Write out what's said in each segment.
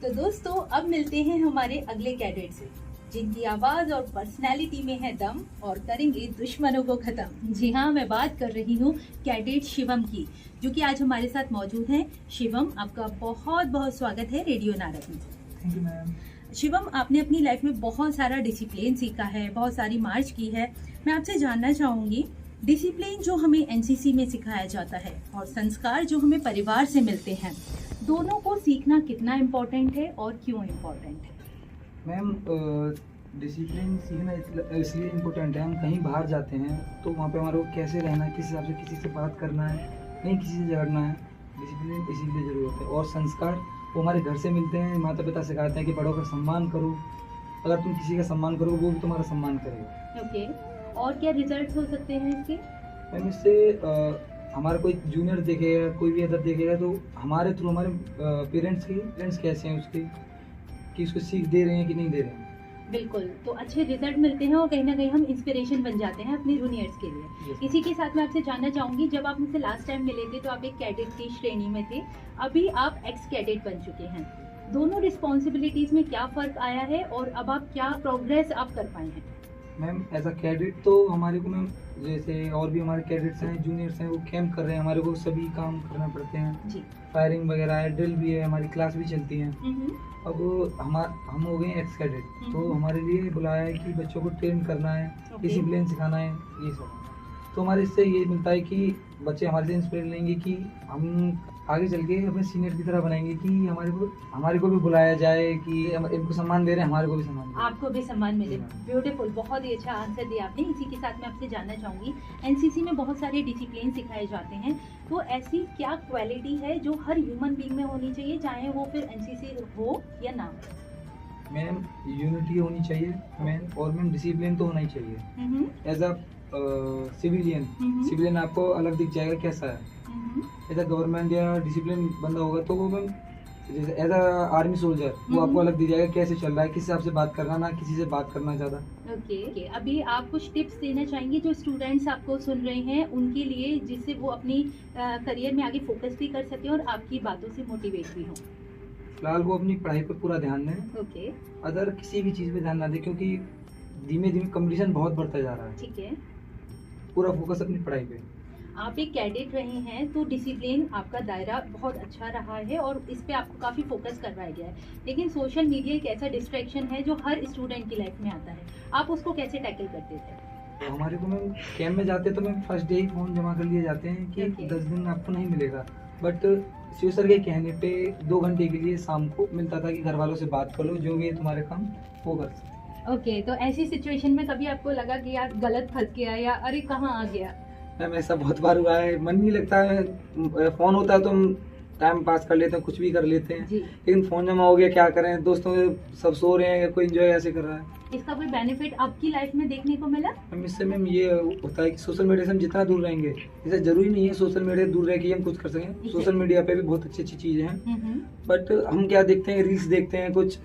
तो दोस्तों अब मिलते हैं हमारे अगले कैडेट से, जिनकी आवाज और पर्सनैलिटी में है दम और करेंगे दुश्मनों को खत्म। जी हाँ, मैं बात कर रही हूँ कैडेट शिवम की, जो कि आज हमारे साथ मौजूद हैं। शिवम, आपका बहुत बहुत स्वागत है रेडियो नारद में। Thank you ma'am. शिवम, आपने अपनी लाइफ में बहुत सारा डिसिप्लिन सीखा है, बहुत सारी मार्च की है। मैं आपसे जानना चाहूंगी, डिसिप्लिन जो हमें एनसीसी में सिखाया जाता है और संस्कार जो हमें परिवार से मिलते हैं, दोनों को सीखना कितना इम्पोर्टेंट है और क्यों इम्पोर्टेंट है? मैम, डिसिप्लिन सीखना इसलिए इम्पोर्टेंट है, हम कहीं बाहर जाते हैं तो वहाँ पे हमारे को कैसे रहना है, किस हिसाब से किसी से बात करना है, नहीं किसी से झगड़ना है, डिसिप्लिन इसीलिए ज़रूरत है। और संस्कार वो हमारे घर से मिलते हैं, माता पिता सिखाते हैं कि बड़ों का सम्मान करो। अगर तुम किसी का सम्मान करोगे वो भी तुम्हारा सम्मान करेगा। ओके, और क्या रिजल्ट हो सकते हैं इसके? मैम, इससे हमारा कोई जूनियर देखेगा, कोई भी अदर देखेगा तो हमारे थ्रू हमारे पेरेंट्स कैसे हैं उसके, कि उसको सीख दे रहे हैं कि नहीं दे रहे हैं। बिल्कुल, तो अच्छे रिजल्ट मिलते हैं और कहीं ना कहीं हम इंस्पिरेशन बन जाते हैं अपने जूनियर्स के लिए। Yes. इसी के साथ मैं आपसे जानना चाहूंगी, जब आप मुझसे लास्ट टाइम मिले थे तो आप एक कैडेट की श्रेणी में थे, अभी आप एक्स कैडेट बन चुके हैं। दोनों रिस्पॉन्सिबिलिटीज में क्या फर्क आया है और अब आप क्या प्रोग्रेस आप कर पाए हैं? मैम, एज अ कैडेट तो हमारे को, मैम जैसे और भी हमारे कैडेट्स हैं, जूनियर्स हैं, वो कैंप कर रहे हैं, हमारे को सभी काम करना पड़ते हैं जी। फायरिंग वगैरह है, ड्रिल भी है, हमारी क्लास भी चलती है। अब हम हो गए एक्स कैडेट, तो हमारे लिए बुलाया है कि बच्चों को ट्रेन करना है, डिसिप्लिन सिखाना है, ये सब। तो हमारे इससे ये मिलता है कि बच्चे हमारे से इंस्पिरेशन लेंगे कि हम आगे चल के अपने सीनियर की तरह बनाएंगे, कि हमारे को भी बुलाया जाए, कि इनको सम्मान दे रहे हैं, हमारे को भी सम्मान दे रहे हैं। आपको भी सम्मान मिले। ब्यूटीफुल, बहुत ही अच्छा आंसर दिया आपने। इसी के साथ मैं आपसे जानना चाहूंगी, एनसीसी में बहुत सारे डिसिप्लिन सिखाए जाते हैं, तो ऐसी क्या क्वालिटी है जो हर ह्यूमन बीइंग में होनी चाहिए, चाहे वो फिर एनसीसी हो या ना हो? मैम, यूनिटी होनी चाहिए मैम, और मैम डिसिप्लिन तो होना ही चाहिए। एज अ सिविलियन आपको अलग दिख जाएगा कैसा है। एज अ गवर्नमेंट या डिसिप्लिन बंदा होगा तो वो मैम जैसे एज अ आर्मी सोल्जर वो आपको अलग दिख जाएगा कैसे चल रहा है, किस हिसाब से बात करना, ना किसी से बात करना ज़्यादा। ओके, अभी आप कुछ टिप्स देना चाहेंगे जो स्टूडेंट्स आपको सुन रहे हैं उनके लिए, जिससे वो अपनी करियर में आगे फोकस भी कर सके और आपकी बातों से मोटिवेट भी हो? फिलहाल वो अपनी पढ़ाई पर पूरा ध्यान दें। ओके, अदर किसी भी चीज़ पे ध्यान ना दें, क्योंकि धीमे धीमे कंपटीशन बहुत बढ़ता जा रहा है। ठीक है। पूरा फोकस अपनी पढ़ाई पे। आप एक कैडेट रहे हैं तो डिसिप्लिन आपका दायरा बहुत अच्छा रहा है और इस पे आपको काफ़ी फोकस करवाया गया है, लेकिन सोशल मीडिया एक ऐसा डिस्ट्रैक्शन है जो हर स्टूडेंट की लाइफ में आता है, आप उसको कैसे टैकल करते थे? तो हमारे को मैम कैंप में जाते तो मैम फर्स्ट डे ही फ़ोन जमा कर लिए जाते हैं कि Okay. 10 दिन आपको नहीं मिलेगा, बट शिव सर के कहने पे 2 घंटे के लिए शाम को मिलता था कि घर वालों से बात कर लो, जो भी है तुम्हारे काम वो कर सकते। ओके, तो ऐसी सिचुएशन में कभी आपको लगा कि यार गलत फंस गया या अरे कहाँ आ गया? मैम, ऐसा बहुत बार हुआ है, मन नहीं लगता है, फ़ोन होता है तो हम टाइम पास कर लेते हैं, कुछ भी कर लेते हैं, जी। लेकिन फ़ोन जमा हो गया, क्या करें, दोस्तों सब सो रहे हैं, कोई इंजॉय ऐसे कर रहा है। इसका कोई बेनिफिट आपकी लाइफ में देखने को मिला? मैम, इससे मैम ये होता है कि सोशल मीडिया से हम जितना दूर रहेंगे, जैसे जरूरी नहीं है सोशल मीडिया से दूर रह के हम कुछ कर सकें, सोशल मीडिया पे भी बहुत अच्छी अच्छी चीज़ें हैं, बट हम क्या देखते हैं, रील्स देखते हैं, कुछ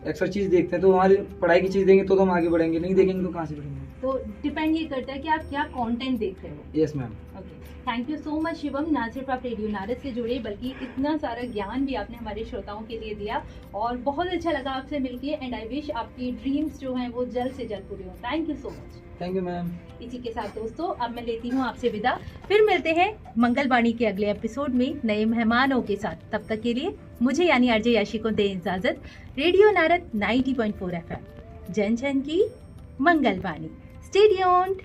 एक्स्ट्रा चीज़ देखते हैं, तो हमारी पढ़ाई की चीज़ देंगे तो हम आगे बढ़ेंगे, नहीं देखेंगे तो कहाँ से बढ़ेंगे। तो डिपेंड ये करता है कि आप क्या कंटेंट देख रहे हो। Yes ma'am. Okay, thank you so much Shivam, ना सिर्फ आप रेडियो नारद से जुड़े बल्कि इतना सारा ज्ञान भी आपने हमारे श्रोताओं के लिए दिया और बहुत अच्छा लगा आपसे मिलके, एंड आई विश आपकी ड्रीम्स जो हैं वो जल्द से जल्द पूरी हो। Thank you so much. Thank you ma'am. इसी के साथ दोस्तों अब मैं लेती हूँ आपसे विदा, फिर मिलते हैं मंगलवाणी के अगले एपिसोड में नए मेहमानों के साथ। तब तक के लिए मुझे यानी आरजे याशी को दें इजाजत। रेडियो नारद 90.4 FM, जन जन की मंगलवाणी। Stay tuned.